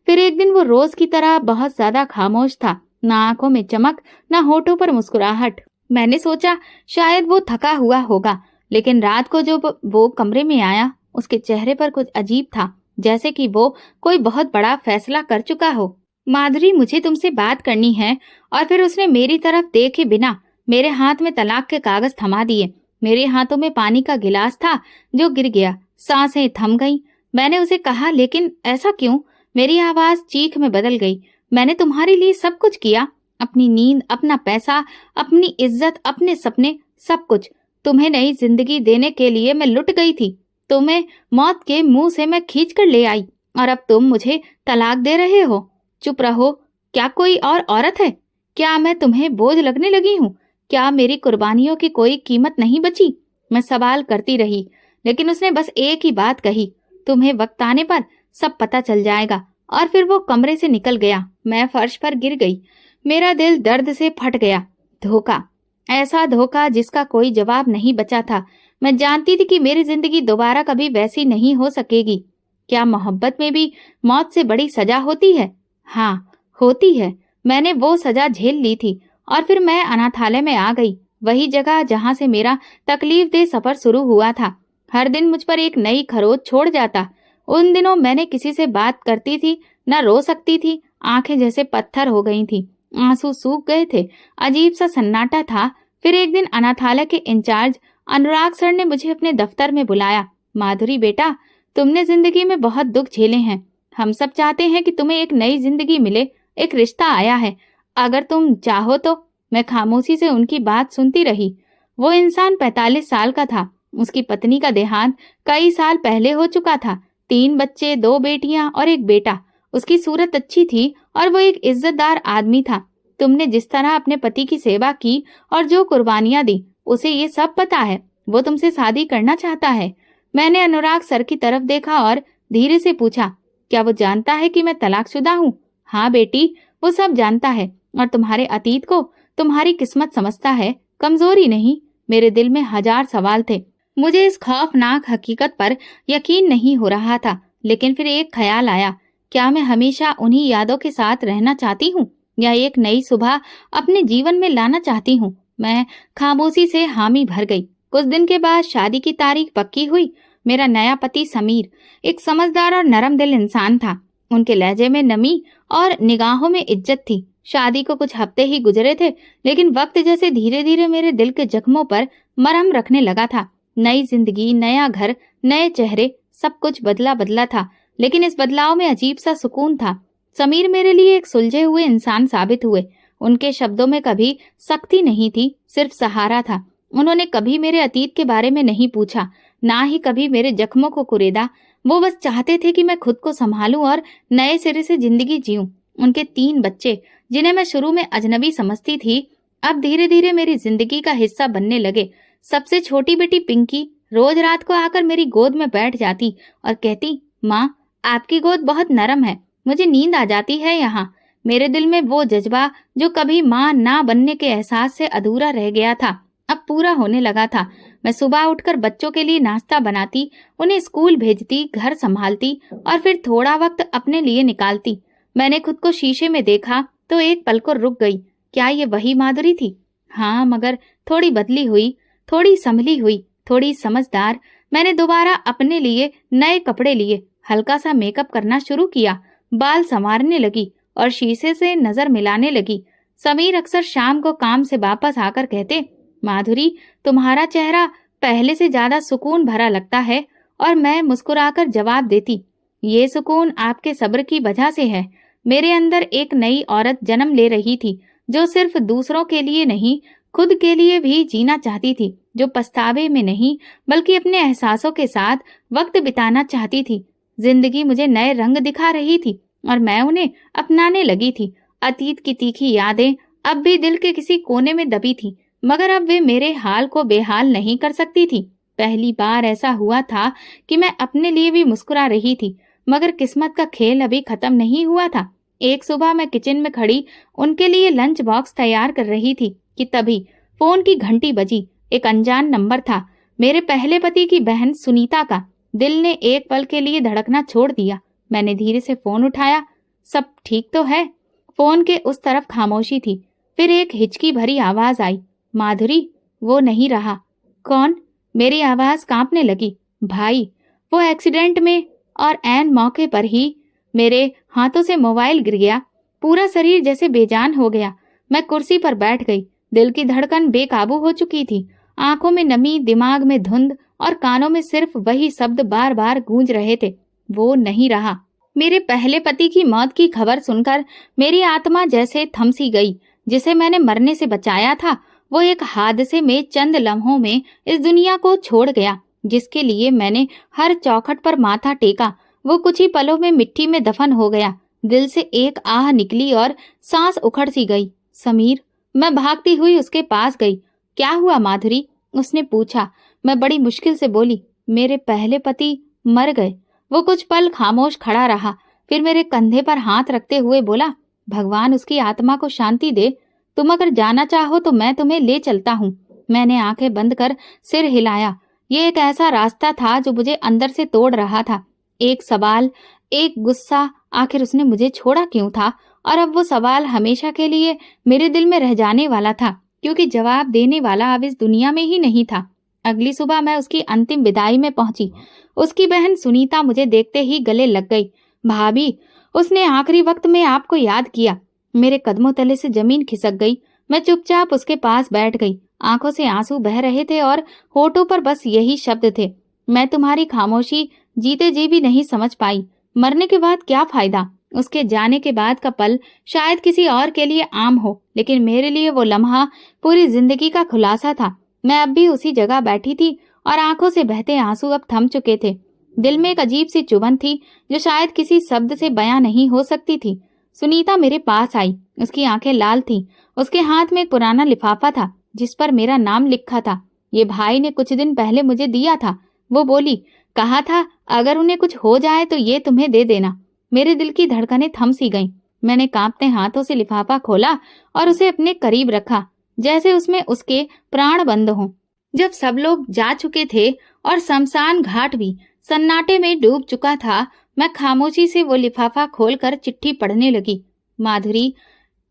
फिर एक दिन वो रोज की तरह बहुत ज्यादा खामोश था, ना आंखों में चमक, ना होठों पर मुस्कुराहट। मैंने सोचा शायद वो थका हुआ होगा, लेकिन रात को जो वो कमरे में आया, उसके चेहरे पर कुछ अजीब था, जैसे कि वो कोई बहुत बड़ा फैसला कर चुका हो। माधुरी, मुझे तुमसे बात करनी है। और फिर उसने मेरी तरफ देखे बिना मेरे हाथ में तलाक के कागज थमा दिए। मेरे हाथों में पानी का गिलास था जो गिर गया, सांसें थम गईं। मैंने उसे कहा, लेकिन ऐसा क्यों? मेरी आवाज चीख में बदल गई। मैंने तुम्हारे लिए सब कुछ किया, अपनी नींद, अपना पैसा, अपनी इज्जत, अपने सपने, सब कुछ। तुम्हें नई जिंदगी देने के लिए मैं लुट गई थी। तुम्हें मौत के मुंह से मैं खींच कर ले आई, और अब तुम मुझे तलाक दे रहे हो। चुप रहो। क्या कोई और औरत है? क्या मैं तुम्हें बोझ लगने लगी हूँ? क्या मेरी कुर्बानियों की कोई कीमत नहीं बची? मैं सवाल करती रही, लेकिन उसने बस एक ही बात कही, तुम्हें वक्त आने पर सब पता चल जाएगा। और फिर वो कमरे से निकल गया। मैं फर्श पर गिर गई। मेरा दिल दर्द से फट गया। धोखा, ऐसा धोखा जिसका कोई जवाब नहीं बचा था। मैं जानती थी कि मेरी जिंदगी दोबारा कभी वैसी नहीं हो सकेगी। क्या मोहब्बत में भी मौत से बड़ी सजा होती है? हाँ, होती है। मैंने वो सजा झेल ली थी, और फिर मैं अनाथालय में आ गई, वही जगह जहां से मेरा तकलीफदेह सफर शुरू हुआ था। हर दिन मुझ पर एक नई खरोच छोड़ जाता। उन दिनों मैंने किसी से बात करती थी, न रो सकती थी। आंखें जैसे पत्थर हो गई थी, आंसू सूख गए थे, अजीब सा सन्नाटा था। फिर एक दिन अनाथालय के इंचार्ज अनुराग सर ने मुझे अपने दफ्तर में बुलाया। माधुरी बेटा, तुमने जिंदगी में बहुत दुख झेले हैं। हम सब चाहते हैं कि तुम्हें एक नई जिंदगी मिले, एक रिश्ता आया है, अगर तुम चाहो तो। मैं खामोशी से उनकी बात सुनती रही। वो इंसान 45 साल का था। उसकी पत्नी का देहांत कई साल पहले हो चुका था। 3 बच्चे, 2 बेटियां और एक बेटा। उसकी सूरत अच्छी थी और वो एक इज्जतदार आदमी था। तुमने जिस तरह अपने पति की सेवा की और जो कुर्बानियां दी, उसे ये सब पता है। वो तुमसे शादी करना चाहता है। मैंने अनुराग सर की तरफ देखा और धीरे से पूछा, क्या वो जानता है कि मैं तलाकशुदा हूँ? हाँ बेटी, वो सब जानता है, और तुम्हारे अतीत को तुम्हारी किस्मत समझता है, कमजोरी नहीं। मेरे दिल में 1000 सवाल थे। मुझे इस खौफनाक हकीकत पर यकीन नहीं हो रहा था, लेकिन फिर एक ख्याल आया, क्या मैं हमेशा उन्हीं यादों के साथ रहना चाहती हूँ, या एक नई सुबह अपने जीवन में लाना चाहती हूँ? मैं खामोशी से हामी भर गई। कुछ दिन के बाद शादी की तारीख पक्की हुई। मेरा नया पति समीर एक समझदार और नरम दिल इंसान था। उनके लहजे में नमी और निगाहों में इज्जत थी। शादी को कुछ हफ्ते ही गुजरे थे, लेकिन वक्त जैसे धीरे धीरे मेरे दिल के जख्मों पर मरहम रखने लगा था। नई जिंदगी, नया घर, नए चेहरे, सब कुछ बदला बदला था, लेकिन इस बदलाव में अजीब सा सुकून था। समीर मेरे लिए एक सुलझे हुए इंसान साबित हुए। उनके शब्दों में कभी सख्ती नहीं थी, सिर्फ सहारा था। उन्होंने कभी मेरे अतीत के बारे में नहीं पूछा, ना ही कभी मेरे जख्मों को कुरेदा। वो बस चाहते थे कि मैं खुद को संभालूं और नए सिरे से जिंदगी जीऊं। उनके 3 बच्चे, जिन्हें मैं शुरू में अजनबी समझती थी, अब धीरे धीरे मेरी जिंदगी का हिस्सा बनने लगे। सबसे छोटी बेटी पिंकी रोज रात को आकर मेरी गोद में बैठ जाती और कहती, माँ, आपकी गोद बहुत नरम है, मुझे नींद आ जाती है यहाँ। मेरे दिल में वो जज्बा जो कभी माँ ना बनने के एहसास से अधूरा रह गया था, अब पूरा होने लगा था। मैं सुबह उठकर बच्चों के लिए नाश्ता बनाती, उन्हें स्कूल भेजती, घर संभालती और फिर थोड़ा वक्त अपने लिए निकालती। मैंने खुद को शीशे में देखा तो एक पल को रुक गई। क्या ये वही माधुरी थी? हाँ, मगर थोड़ी बदली हुई, थोड़ी संभली हुई, थोड़ी समझदार। मैंने दोबारा अपने लिए नए कपड़े लिए, हल्का सा मेकअप करना शुरू किया, बाल संवारने लगी और शीशे से नजर मिलाने लगी। समीर अक्सर शाम को काम से वापस आकर कहते, माधुरी, तुम्हारा चेहरा पहले से ज्यादा सुकून भरा लगता है। और मैं मुस्कुराकर जवाब देती, ये सुकून आपके सब्र की वजह से है। मेरे अंदर एक नई औरत जन्म ले रही थी, जो सिर्फ दूसरों के लिए नहीं, खुद के लिए भी जीना चाहती थी, जो पछतावे में नहीं बल्कि अपने एहसासों के साथ वक्त बिताना चाहती थी। जिंदगी मुझे नए रंग दिखा रही थी और मैं उन्हें अपनाने लगी थी। अतीत की तीखी यादें अब भी दिल के किसी कोने में दबी थी, मगर अब वे मेरे हाल को बेहाल नहीं कर सकती थी। पहली बार ऐसा हुआ था कि मैं अपने लिए भी मुस्कुरा रही थी, मगर किस्मत का खेल अभी खत्म नहीं हुआ था। एक सुबह मैं किचन में खड़ी उनके लिए लंच बॉक्स तैयार कर रही थी कि तभी फोन की घंटी बजी। एक अनजान नंबर था, मेरे पहले पति की बहन सुनीता का। दिल ने एक पल के लिए धड़कना छोड़ दिया। मैंने धीरे से फोन उठाया। सब ठीक तो है? फोन के उस तरफ खामोशी थी। फिर एक हिचकी भरी आवाज आई, माधुरी। वो नहीं रहा। कौन? मेरी आवाज कांपने लगी। भाई, वो एक्सीडेंट में। और ऐन मौके पर ही मेरे हाथों से मोबाइल गिर गया। पूरा शरीर जैसे बेजान हो गया। मैं कुर्सी पर बैठ गई। दिल की धड़कन बेकाबू हो चुकी थी। आंखों में नमी, दिमाग में धुंध और कानों में सिर्फ वही शब्द बार बार गूंज रहे थे, वो नहीं रहा। मेरे पहले पति की मौत की खबर सुनकर मेरी आत्मा जैसे थम सी गई। जिसे मैंने मरने से बचाया था, वो एक हादसे में चंद लम्हों में इस दुनिया को छोड़ गया। जिसके लिए मैंने हर चौखट पर माथा टेका, वो कुछ ही पलों में मिट्टी में दफन हो गया। दिल से एक आह निकली और सांस उखड़ सी गई। समीर। मैं भागती हुई उसके पास गई। क्या हुआ माधुरी? उसने पूछा। मैं बड़ी मुश्किल से बोली, मेरे पहले पति मर गए। वो कुछ पल खामोश खड़ा रहा, फिर मेरे कंधे पर हाथ रखते हुए बोला, भगवान उसकी आत्मा को शांति दे। तुम अगर जाना चाहो तो मैं तुम्हें ले चलता हूँ। मैंने आंखें बंद कर सिर हिलाया। ये एक ऐसा रास्ता था जो मुझे अंदर से तोड़ रहा था। एक सवाल, एक गुस्सा, आखिर उसने मुझे छोड़ा क्यों था? और अब वो सवाल हमेशा के लिए मेरे दिल में रह जाने वाला था, क्योंकि जवाब देने वाला अब इस दुनिया में ही नहीं था। अगली सुबह मैं उसकी अंतिम विदाई में पहुंची। उसकी बहन सुनीता मुझे देखते ही गले लग गई। भाभी, उसने आखिरी वक्त में आपको याद किया। मेरे कदमों तले से जमीन खिसक गई। मैं चुपचाप उसके पास बैठ गई। आंखों से आंसू बह रहे थे और होठों पर बस यही शब्द थे, मैं तुम्हारी खामोशी जीते जी भी नहीं समझ पाई। मरने के बाद क्या फायदा? उसके जाने के बाद का पल शायद किसी और के लिए आम हो, लेकिन मेरे लिए वो लम्हा पूरी जिंदगी का खुलासा था। मैं अब भी उसी जगह बैठी थी और आंखों से बहते आंसू अब थम चुके थे। दिल में एक अजीब सी चुभन थी जो शायद किसी शब्द से बयां नहीं हो सकती थी। सुनीता मेरे पास आई। उसकी आंखें लाल थीं। उसके हाथ में एक पुराना लिफाफा था जिस पर मेरा नाम लिखा था। ये भाई ने कुछ दिन पहले मुझे दिया था। वो बोली, कहा था अगर उन्हें कुछ हो जाए तो ये तुम्हें दे देना। मेरे दिल की धड़कनें थम सी गईं। मैंने कांपते हाथों से लिफाफा खोला और उसे अपने करीब रखा, जैसे उसमें उसके प्राण बंद हों। जब सब लोग जा चुके थे और शमशान घाट भी सन्नाटे में डूब चुका था, मैं खामोशी से वो लिफाफा खोलकर चिट्ठी पढ़ने लगी। माधुरी,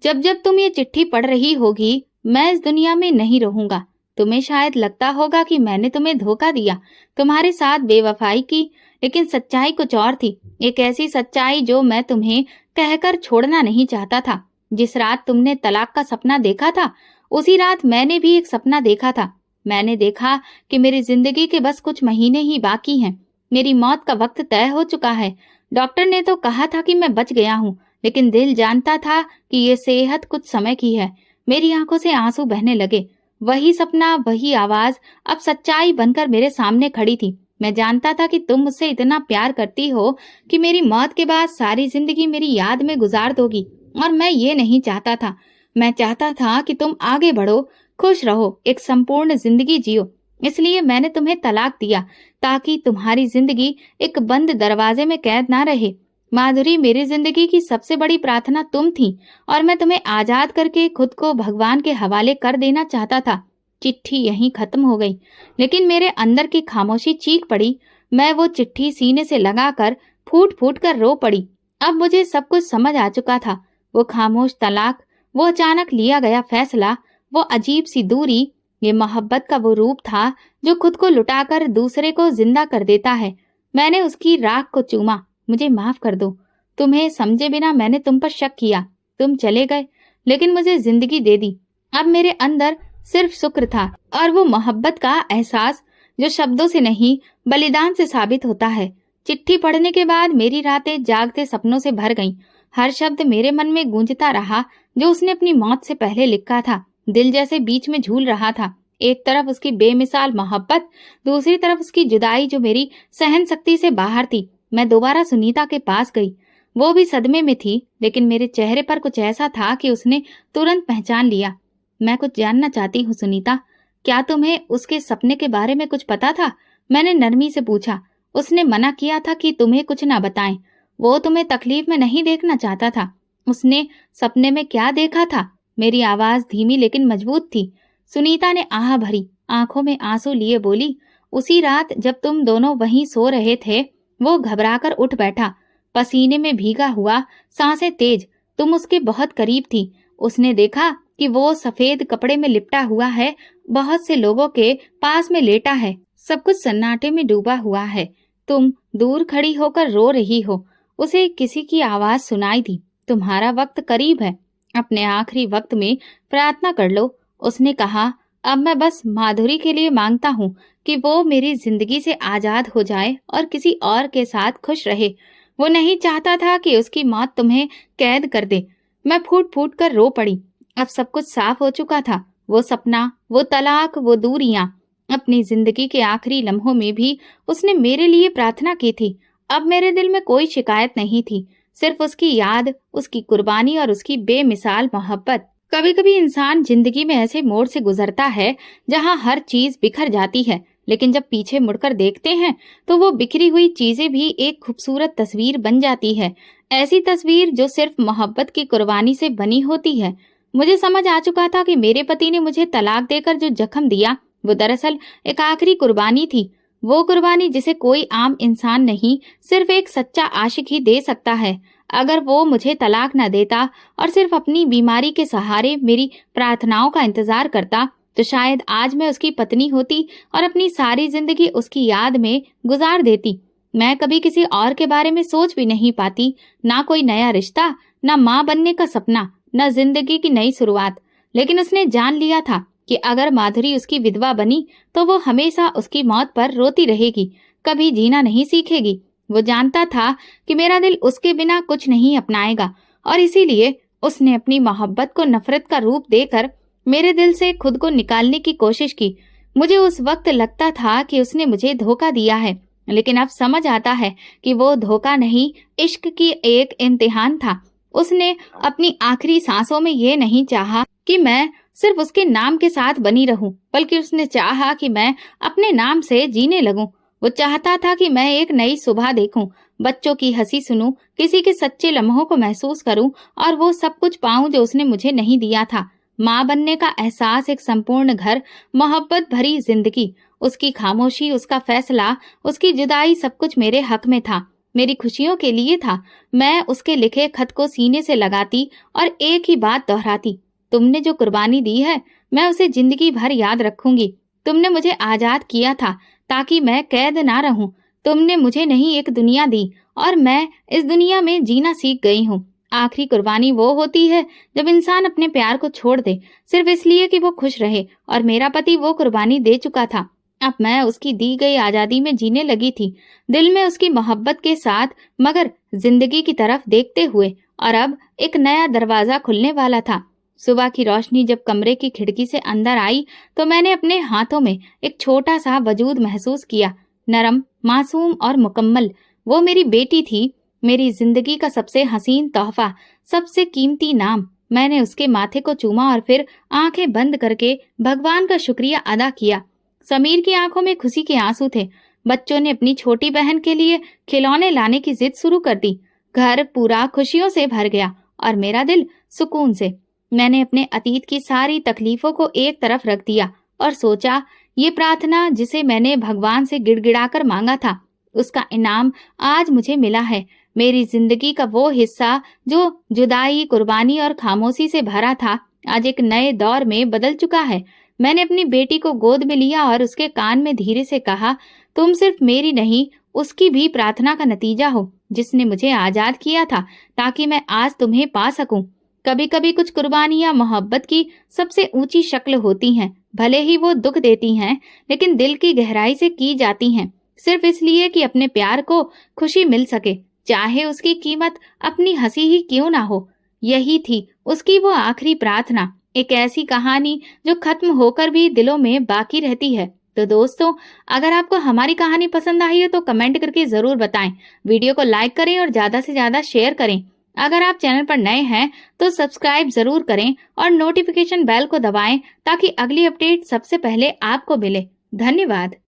जब जब तुम ये चिट्ठी पढ़ रही होगी, मैं इस दुनिया में नहीं रहूंगा। तुम्हें शायद लगता होगा कि मैंने तुम्हें धोखा दिया, तुम्हारे साथ बेवफाई की, लेकिन सच्चाई कुछ और थी। एक ऐसी सच्चाई जो मैं तुम्हें कहकर छोड़ना नहीं चाहता था। जिस रात तुमने तलाक का सपना देखा था, उसी रात मैंने भी एक सपना देखा था। मैंने देखा कि मेरी जिंदगी के बस कुछ महीने ही बाकी हैं। मेरी मौत का वक्त तय हो चुका है। डॉक्टर ने तो कहा था कि मैं बच गया हूँ, लेकिन दिल जानता था कि ये सेहत कुछ समय की है। मेरी आंखों से आंसू बहने लगे। वही सपना, वही आवाज अब सच्चाई बनकर मेरे सामने खड़ी थी। मैं जानता था कि तुम मुझसे इतना प्यार करती हो कि मेरी मौत के बाद सारी जिंदगी मेरी याद में गुजार दोगी, और मैं ये नहीं चाहता था। मैं चाहता था कि तुम आगे बढ़ो, खुश रहो, एक संपूर्ण जिंदगी जियो। इसलिए मैंने तुम्हें तलाक दिया, ताकि तुम्हारी जिंदगी एक बंद दरवाजे में कैद ना रहे। माधुरी, मेरी जिंदगी की सबसे बड़ी प्रार्थना तुम थी, और मैं तुम्हें आजाद करके खुद को भगवान के हवाले कर देना चाहता था। चिट्ठी यहीं खत्म हो गई, लेकिन मेरे अंदर की खामोशी चीख पड़ी। मैं वो चिट्ठी सीने से लगाकर फूट फूट कर रो पड़ी। अब मुझे सब कुछ समझ आ चुका था। वो खामोश तलाक, वो अचानक लिया गया फैसला, वो अजीब सी दूरी, ये मोहब्बत का वो रूप था जो खुद को लुटाकर दूसरे को जिंदा कर देता है। मैंने उसकी राख को चूमा। मुझे माफ कर दो। तुम्हें समझे बिना मैंने तुम पर शक किया। तुम चले गए, लेकिन मुझे जिंदगी दे दी। अब मेरे अंदर सिर्फ शुक्र था, और वो मोहब्बत का एहसास जो शब्दों से नहीं बलिदान से साबित होता है। चिट्ठी पढ़ने के बाद मेरी रातें जागते सपनों से भर गईं। हर शब्द मेरे मन में गूंजता रहा जो उसने अपनी मौत से पहले लिखा था। दिल जैसे बीच में झूल रहा था। एक तरफ उसकी बेमिसाल मोहब्बत, दूसरी तरफ उसकी जुदाई जो मेरी सहन शक्ति से बाहर थी। मैं दोबारा सुनीता के पास गई। वो भी सदमे में थी, लेकिन मेरे चेहरे पर कुछ ऐसा था कि उसने तुरंत पहचान लिया। मैं कुछ जानना चाहती हूँ सुनीता, क्या तुम्हें उसके सपने के बारे में कुछ पता था? मैंने नरमी से पूछा। उसने मना किया था कि तुम्हें कुछ ना बताएं। वो तुम्हें तकलीफ में नहीं देखना चाहता था। उसने सपने में क्या देखा था? मेरी आवाज धीमी लेकिन मजबूत थी। सुनीता ने आह भरी आंखों में आंसू लिए बोली, उसी रात जब तुम दोनों वहीं सो रहे थे, वो घबराकर उठ बैठा, पसीने में भीगा हुआ, सांसें तेज। तुम उसके बहुत करीब थी। उसने देखा कि वो सफेद कपड़े में लिपटा हुआ है, बहुत से लोगों के पास में लेटा है, सब कुछ सन्नाटे में डूबा हुआ है। तुम दूर खड़ी होकर रो रही हो। उसे किसी की आवाज सुनाई दी, तुम्हारा वक्त करीब है, अपने आखिरी वक्त में प्रार्थना कर लो। उसने कहा, अब मैं बस माधुरी के लिए मांगता हूँ कि वो मेरी जिंदगी से आजाद हो जाए और किसी और के साथ खुश रहे। वो नहीं चाहता था कि उसकी मौत तुम्हें कैद कर दे। मैं फूट फूट कर रो पड़ी। अब सब कुछ साफ हो चुका था। वो सपना, वो तलाक, वो दूरियां। अपनी जिंदगी के आखिरी लम्हों में भी उसने मेरे लिए प्रार्थना की थी। अब मेरे दिल में कोई शिकायत नहीं थी, सिर्फ उसकी याद, उसकी कुर्बानी और उसकी बेमिसाल मोहब्बत। कभी कभी इंसान जिंदगी में ऐसे मोड़ से गुजरता है जहां हर चीज बिखर जाती है, लेकिन जब पीछे मुड़कर देखते हैं तो वो बिखरी हुई चीजें भी एक खूबसूरत तस्वीर बन जाती है। ऐसी तस्वीर जो सिर्फ मोहब्बत की कुर्बानी से बनी होती है। मुझे समझ आ चुका था कि मेरे पति ने मुझे तलाक देकर जो जख्म दिया, वो दरअसल एक आखिरी कुर्बानी थी। वो कुर्बानी जिसे कोई आम इंसान नहीं, सिर्फ एक सच्चा आशिक ही दे सकता है। अगर वो मुझे तलाक न देता और सिर्फ अपनी बीमारी के सहारे मेरी प्रार्थनाओं का इंतजार करता, तो शायद आज मैं उसकी पत्नी होती और अपनी सारी जिंदगी उसकी याद में गुजार देती। मैं कभी किसी और के बारे में सोच भी नहीं पाती, ना कोई नया रिश्ता, ना माँ बनने का सपना, न जिंदगी की नई शुरुआत। लेकिन उसने जान लिया था कि अगर माधुरी उसकी विधवा बनी तो वो हमेशा उसकी मौत पर रोती रहेगी, कभी जीना नहीं सीखेगी। वो जानता था कि मेरा दिल उसके बिना कुछ नहीं अपनाएगा, और इसीलिए उसने अपनी मोहब्बत को नफरत का रूप देकर मेरे दिल से खुद को निकालने की कोशिश की। मुझे उस वक्त लगता था कि उसने मुझे धोखा दिया है, लेकिन अब समझ आता है कि वो धोखा नहीं, इश्क की एक इम्तिहान था। उसने अपनी आखिरी सांसों में ये नहीं चाहा कि मैं सिर्फ उसके नाम के साथ बनी रहूं, बल्कि उसने चाहा कि मैं अपने नाम से जीने लगूं। वो चाहता था कि मैं एक नई सुबह देखूं, बच्चों की हंसी सुनूं, किसी के सच्चे लम्हों को महसूस करूं और वो सब कुछ पाऊं जो उसने मुझे नहीं दिया था। माँ बनने का एहसास, एक संपूर्ण घर, मोहब्बत भरी जिंदगी। उसकी खामोशी, उसका फैसला, उसकी जुदाई, सब कुछ मेरे हक में था, मेरी खुशियों के लिए था। मैं उसके लिखे खत को सीने से लगाती और एक ही बात दोहराती, तुमने जो कुर्बानी दी है, मैं उसे जिंदगी भर याद रखूंगी। तुमने मुझे आजाद किया था ताकि मैं कैद ना रहूं। तुमने मुझे नहीं एक दुनिया दी, और मैं इस दुनिया में जीना सीख गई हूँ। आखिरी कुर्बानी वो होती है जब इंसान अपने प्यार को छोड़ दे, सिर्फ इसलिए कि वो खुश रहे, और मेरा पति वो कुर्बानी दे चुका था। अब मैं उसकी दी गई आजादी में जीने लगी थी, दिल में उसकी मोहब्बत के साथ, मगर जिंदगी की तरफ देखते हुए। और अब एक नया दरवाजा खुलने वाला था। सुबह की रोशनी जब कमरे की खिड़की से अंदर आई तो मैंने अपने हाथों में एक छोटा सा वजूद महसूस किया, नरम, मासूम और मुकम्मल। वो मेरी बेटी थी, मेरी जिंदगी का सबसे हसीन तोहफा, सबसे कीमती नाम। मैंने उसके माथे को चूमा और फिर आंखें बंद करके भगवान का शुक्रिया अदा किया। समीर की आंखों में खुशी के आंसू थे। बच्चों ने अपनी छोटी बहन के लिए खिलौने लाने की जिद शुरू कर दी। घर पूरा खुशियों से भर गया और मेरा दिल सुकून से। मैंने अपने अतीत की सारी तकलीफों को एक तरफ रख दिया और सोचा, ये प्रार्थना जिसे मैंने भगवान से गिड़गिड़ाकर मांगा था, उसका इनाम आज मुझे मिला है। मेरी जिंदगी का वो हिस्सा जो जुदाई, कुर्बानी और खामोशी से भरा था, आज एक नए दौर में बदल चुका है। मैंने अपनी बेटी को गोद में लिया और उसके कान में धीरे से कहा, तुम सिर्फ मेरी नहीं, उसकी भी प्रार्थना का नतीजा हो, जिसने मुझे आजाद किया था ताकि मैं आज तुम्हें पा सकूं। कभी कभी कुछ कुर्बानियां मोहब्बत की सबसे ऊंची शक्ल होती हैं। भले ही वो दुख देती हैं, लेकिन दिल की गहराई से की जाती हैं, सिर्फ इसलिए कि अपने प्यार को खुशी मिल सके, चाहे उसकी कीमत अपनी हंसी ही क्यों ना हो। यही थी उसकी वो आखिरी प्रार्थना, एक ऐसी कहानी जो खत्म होकर भी दिलों में बाकी रहती है। तो दोस्तों, अगर आपको हमारी कहानी पसंद आई है तो कमेंट करके जरूर बताएं। वीडियो को लाइक करें और ज्यादा से ज्यादा शेयर करें। अगर आप चैनल पर नए हैं तो सब्सक्राइब जरूर करें और नोटिफिकेशन बेल को दबाएं ताकि अगली अपडेट सबसे पहले आपको मिले। धन्यवाद।